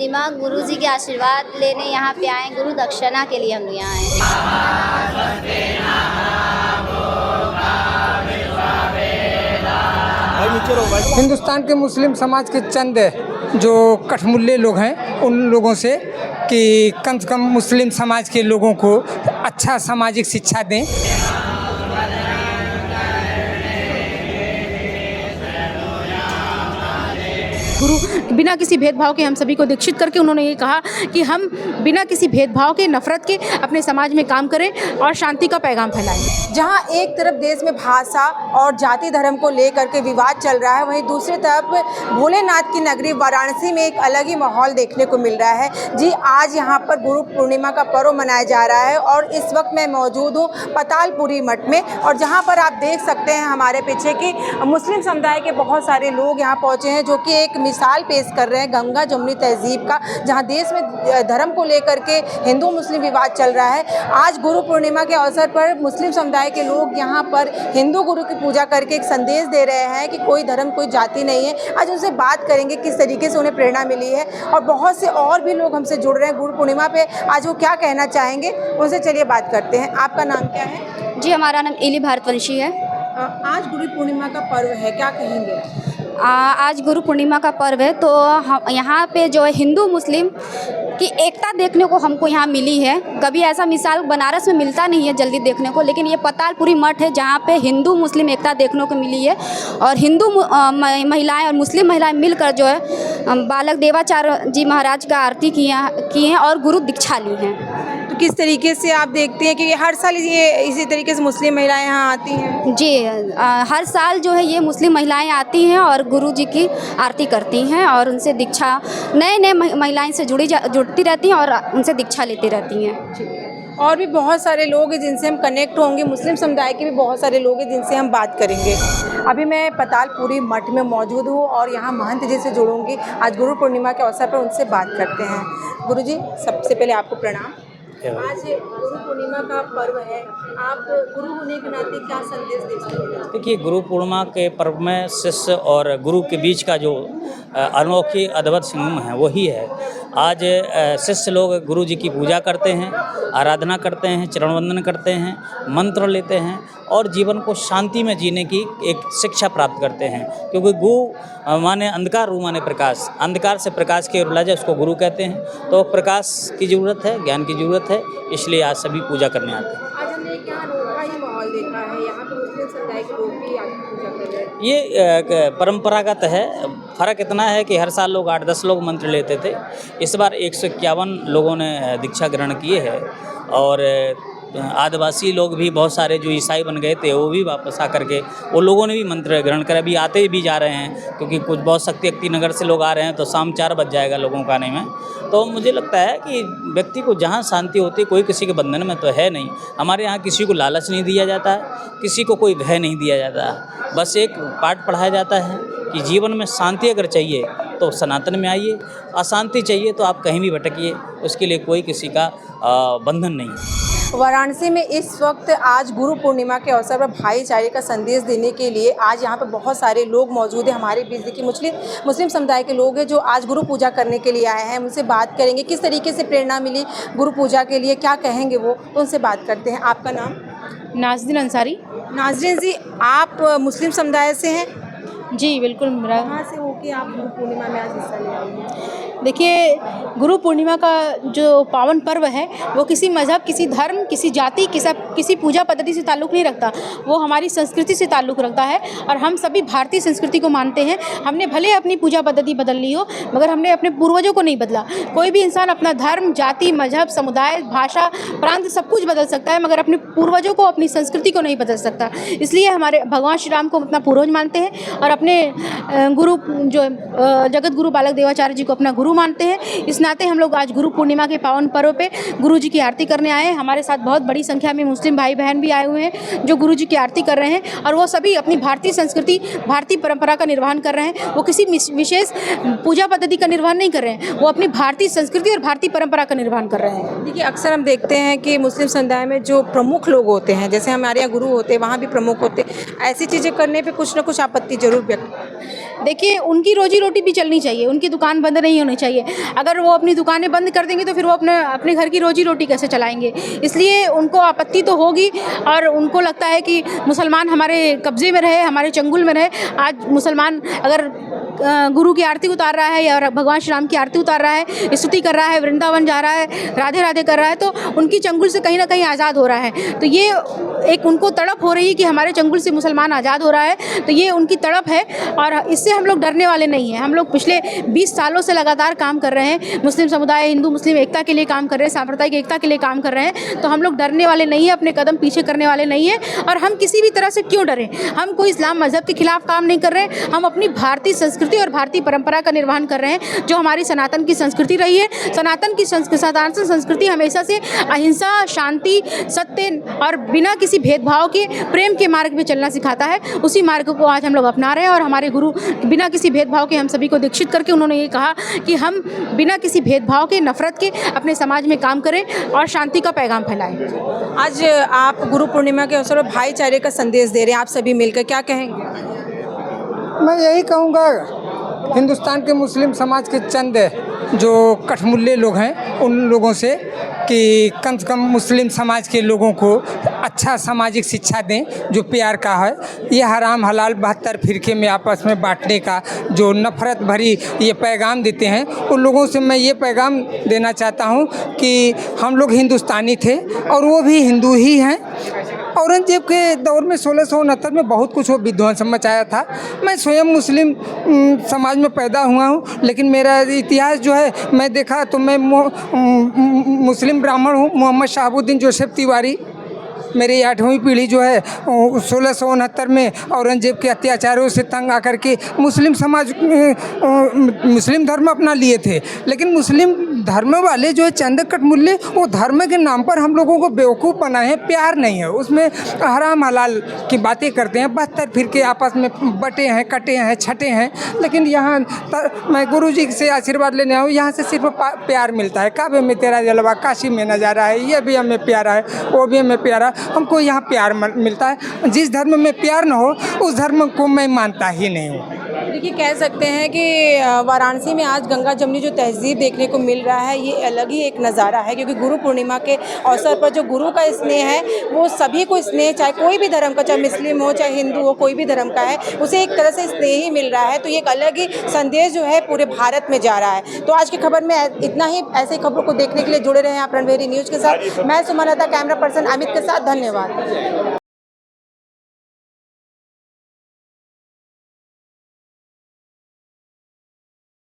पूर्णिमा गुरु जी के आशीर्वाद लेने यहाँ पे आए, गुरु दक्षिणा के लिए हम लोग यहाँ आए। हिंदुस्तान के मुस्लिम समाज के चंद जो कठमुल्ले लोग हैं उन लोगों से कि कम से कम मुस्लिम समाज के लोगों को अच्छा सामाजिक शिक्षा दें। गुरु बिना किसी भेदभाव के हम सभी को दीक्षित करके उन्होंने ये कहा कि हम बिना किसी भेदभाव के, नफरत के अपने समाज में काम करें और शांति का पैगाम फैलाएं। जहां एक तरफ देश में भाषा और जाति धर्म को लेकर के विवाद चल रहा है, वहीं दूसरी तरफ भोलेनाथ की नगरी वाराणसी में एक अलग ही माहौल देखने को मिल रहा है। जी, आज यहां पर गुरु पूर्णिमा का पर्व मनाया जा रहा है और इस वक्त मैं मौजूद हूं पतालपुरी मठ में, और जहां पर आप देख सकते हैं हमारे पीछे कि मुस्लिम समुदाय के बहुत सारे लोग यहाँ पहुँचे हैं, जो कि एक मिसाल पेश कर रहे हैं गंगा जमुनी तहजीब का, जहाँ देश में धर्म को लेकर के हिंदू मुस्लिम विवाद चल रहा है। आज गुरु पूर्णिमा के अवसर पर मुस्लिम समुदाय के लोग यहाँ पर हिंदू गुरु की पूजा करके एक संदेश दे रहे हैं कि कोई धर्म कोई जाति नहीं है। आज उनसे बात करेंगे किस तरीके से उन्हें प्रेरणा मिली है, और बहुत से और भी लोग हमसे जुड़ रहे हैं गुरु पूर्णिमा पे। आज वो क्या कहना चाहेंगे उनसे चलिए बात करते हैं। आपका नाम क्या है? जी, हमारा नाम इली भारतवंशी है। आज गुरु पूर्णिमा का पर्व है, क्या कहेंगे? आज गुरु पूर्णिमा का पर्व है, तो हम यहाँ पे जो है हिंदू मुस्लिम की एकता देखने को हमको यहाँ मिली है। कभी ऐसा मिसाल बनारस में मिलता नहीं है जल्दी देखने को, लेकिन ये पतालपुरी मठ है जहाँ पे हिंदू मुस्लिम एकता देखने को मिली है। और हिंदू महिलाएं और मुस्लिम महिलाएं मिलकर जो है बालक देवाचार्य जी महाराज का आरती की हैं और गुरु दीक्षा ली हैं। तो किस तरीके से आप देखते हैं कि हर साल ये इसी तरीके से मुस्लिम महिलाएं यहाँ आती हैं? जी, हर साल जो है ये मुस्लिम महिलाएं आती हैं और गुरु जी की आरती करती हैं और उनसे दीक्षा, नए नए महिलाएं से जुड़ती रहती हैं और उनसे दीक्षा लेती रहती हैं। और भी बहुत सारे लोग हैं जिनसे हम कनेक्ट होंगे, मुस्लिम समुदाय के भी बहुत सारे लोग हैं जिनसे हम बात करेंगे। अभी मैं पतालपुरी मठ में मौजूद हूँ और यहाँ महंत जी से जुड़ूंगी। आज गुरु पूर्णिमा के अवसर पर उनसे बात करते हैं। गुरु जी, सबसे पहले आपको प्रणाम। आज गुरु पूर्णिमा का पर्व है, आप गुरु होने के नाते क्या संदेश दे सकते हैं? देखिए, गुरु पूर्णिमा के पर्व में शिष्य और गुरु के बीच का जो अनोखी अद्भुत संगम है वही है। आज शिष्य लोग गुरु जी की पूजा करते हैं, आराधना करते हैं, चरण वंदन करते हैं, मंत्र लेते हैं और जीवन को शांति में जीने की एक शिक्षा प्राप्त करते हैं। क्योंकि गु माने अंधकार, रू माने प्रकाश, अंधकार से प्रकाश की ओर ला जाए उसको गुरु कहते हैं। तो प्रकाश की ज़रूरत है, ज्ञान की ज़रूरत है, इसलिए आज सभी पूजा करने आते हैं। आज हमने एक यहाँ अनोखा ही माहौल देखा है, यहाँ पर मुस्लिम समुदाय के लोग भी आके पूजा कर रहे हैं। ये परंपरागत है। फ़र्क इतना है कि हर साल लोग 8-10 लोग मंत्र लेते थे, इस बार 151 लोगों ने दीक्षा ग्रहण किए है। और आदिवासी लोग भी बहुत सारे जो ईसाई बन गए थे वो भी वापस आकर के वो लोगों ने भी मंत्र ग्रहण करा। अभी आते भी जा रहे हैं क्योंकि कुछ बहुत शक्ति नगर से लोग आ रहे हैं, तो शाम 4 बज जाएगा लोगों का आने में। तो मुझे लगता है कि व्यक्ति को जहाँ शांति होती है, कोई किसी के बंधन में तो है नहीं। हमारे यहाँ किसी को लालच नहीं दिया जाता है, किसी को कोई भय नहीं दिया जाता है। बस एक पाठ पढ़ाया जाता है कि जीवन में शांति अगर चाहिए तो सनातन में आइए, अशांति चाहिए तो आप कहीं भी भटकिए, उसके लिए कोई किसी का बंधन नहीं है। वाराणसी में इस वक्त आज गुरु पूर्णिमा के अवसर पर भाईचारे का संदेश देने के लिए आज यहाँ पर बहुत सारे लोग मौजूद हैं। हमारे बीच देखिए मुस्लिम समुदाय के लोग हैं जो आज गुरु पूजा करने के लिए आए हैं। उनसे बात करेंगे किस तरीके से प्रेरणा मिली गुरु पूजा के लिए, क्या कहेंगे वो, तो उनसे बात करते हैं। आपका नाम? नाज़रीन अंसारी। नाज़रीन जी, आप मुस्लिम समुदाय से हैं? जी बिल्कुल। मेरा कहाँ से हो कि आप गुरु पूर्णिमा में आज हिस्सा ले आए हैं? देखिए, गुरु पूर्णिमा का जो पावन पर्व है वो किसी मज़हब, किसी धर्म, किसी जाति, किसी पूजा पद्धति से ताल्लुक़ नहीं रखता। वो हमारी संस्कृति से ताल्लुक़ रखता है और हम सभी भारतीय संस्कृति को मानते हैं। हमने भले अपनी पूजा पद्धति बदल ली हो, मगर हमने अपने पूर्वजों को नहीं बदला। कोई भी इंसान अपना धर्म, जाति, मजहब, समुदाय, भाषा, प्रांत सब कुछ बदल सकता है, मगर अपने पूर्वजों को, अपनी संस्कृति को नहीं बदल सकता। इसलिए हमारे भगवान श्री राम को अपना पूर्वज मानते हैं और अपने गुरु जो जगत गुरु बालक देवाचार्य जी को अपना गुरु मानते हैं। इस नाते हम लोग आज गुरु पूर्णिमा के पावन पर्व पे गुरु जी की आरती करने आए हैं। हमारे साथ बहुत बड़ी संख्या में मुस्लिम भाई बहन भी आए हुए हैं जो गुरु जी की आरती कर रहे हैं और वो सभी अपनी भारतीय संस्कृति, भारतीय परंपरा का निर्वहन कर रहे हैं। वो किसी विशेष पूजा पद्धति का निर्वहन नहीं कर रहे हैं, वो अपनी भारतीय संस्कृति और भारतीय परंपरा का निर्वहन कर रहे हैं। देखिए, अक्सर हम देखते हैं कि मुस्लिम समुदाय में जो प्रमुख लोग होते हैं, जैसे हमारे यहाँ गुरु होते हैं, वहाँ भी प्रमुख होते हैं, ऐसी चीज़ें करने पे कुछ ना कुछ आपत्ति जरूर व्यक्त देखिए उनकी रोजी रोटी भी चलनी चाहिए, उनकी दुकान बंद नहीं होनी चाहिए। अगर वो अपनी दुकानें बंद कर देंगे तो फिर वो अपने घर की रोजी रोटी कैसे चलाएंगे। इसलिए उनको आपत्ति तो होगी और उनको लगता है कि मुसलमान हमारे कब्जे में रहे, हमारे चंगुल में रहे। आज मुसलमान अगर गुरु की आरती उतार रहा है या भगवान श्री राम की आरती उतार रहा है, स्तुति कर रहा है, वृंदावन जा रहा है, राधे राधे कर रहा है, तो उनकी चंगुल से कहीं ना कहीं आज़ाद हो रहा है। तो ये एक उनको तड़प हो रही है कि हमारे चंगुल से मुसलमान आज़ाद हो रहा है, तो ये उनकी तड़प है और इससे हम लोग डरने वाले नहीं हैं। हम लोग पिछले 20 सालों से लगातार काम कर रहे हैं, मुस्लिम समुदाय, हिंदू मुस्लिम एकता के लिए काम कर रहे हैं, सांप्रदायिक एकता के लिए काम कर रहे हैं। तो हम लोग डरने वाले नहीं हैं, अपने कदम पीछे करने वाले नहीं हैं। और हम किसी भी तरह से क्यों डरें? हम कोई इस्लाम मज़हब के खिलाफ काम नहीं कर रहे हैं, हम अपनी भारतीय संस्कृति और भारतीय परंपरा का निर्वहन कर रहे हैं, जो हमारी सनातन की संस्कृति रही है। सनातन संस्कृति हमेशा से अहिंसा, शांति, सत्य और बिना किसी भेदभाव के प्रेम के मार्ग में चलना सिखाता है। उसी मार्ग को आज हम लोग अपना रहे हैं और हमारे गुरु बिना किसी भेदभाव के हम सभी को दीक्षित करके उन्होंने ये कहा कि हम बिना किसी भेदभाव के, नफरत के अपने समाज में काम करें और शांति का पैगाम फैलाएं। आज आप गुरु पूर्णिमा के अवसर पर भाईचारे का संदेश दे रहे हैं, आप सभी मिलकर क्या कहेंगे? मैं यही कहूँगा, हिंदुस्तान के मुस्लिम समाज के चंद जो कठमुल्ले लोग हैं उन लोगों से कि कम से कम मुस्लिम समाज के लोगों को अच्छा सामाजिक शिक्षा दें, जो प्यार का है। ये हराम हलाल 72 फिरके में आपस में बांटने का जो नफ़रत भरी ये पैगाम देते हैं, उन लोगों से मैं ये पैगाम देना चाहता हूँ कि हम लोग हिंदुस्तानी थे और वो भी हिंदू ही हैं। औरंगजेब के दौर में 1669 में बहुत कुछ वो विध्वंस मचाया था। मैं स्वयं मुस्लिम समाज में पैदा हुआ हूँ, लेकिन मेरा इतिहास जो है मैं देखा तो मैं मुस्लिम ब्राह्मण हूँ। मोहम्मद शहाबुद्दीन जोसेफ तिवारी मेरी 8वीं पीढ़ी जो है 1669 में औरंगजेब के अत्याचारों से तंग आकर के मुस्लिम समाज मुस्लिम धर्म अपना लिए थे। लेकिन मुस्लिम धर्म वाले जो है चंद कठमुल्ले, वो धर्म के नाम पर हम लोगों को बेवकूफ़ बनाए हैं। प्यार नहीं है उसमें, हराम हलाल की बातें करते हैं। 72 फिरके आपस में बटे हैं, कटे हैं, छटे हैं। लेकिन यहाँ मैं गुरु जी से आशीर्वाद लेने आऊँ, यहाँ से सिर्फ प्यार मिलता है। काबे में तेरा जलवा, काशी में नज़ारा है, ये भी हमें प्यारा है, वो भी हमें प्यारा। हमको यहाँ प्यार मिलता है। जिस धर्म में प्यार न हो उस धर्म को मैं मानता ही नहीं हूँ। देखिए, कह सकते हैं कि वाराणसी में आज गंगा जमुनी जो तहजीब देखने को मिल रहा है, ये अलग ही एक नज़ारा है। क्योंकि गुरु पूर्णिमा के अवसर पर जो गुरु का स्नेह है वो सभी को स्नेह, चाहे कोई भी धर्म का, चाहे मुस्लिम हो, चाहे हिंदू हो, कोई भी धर्म का है, उसे एक तरह से स्नेह ही मिल रहा है। तो ये एक अलग ही संदेश जो है पूरे भारत में जा रहा है। तो आज की खबर में इतना ही। ऐसे खबरों को देखने के लिए जुड़े रहे हैं आप रणवेरी न्यूज़ के साथ। मैं सुमन लता, कैमरा पर्सन अमित के साथ। धन्यवाद।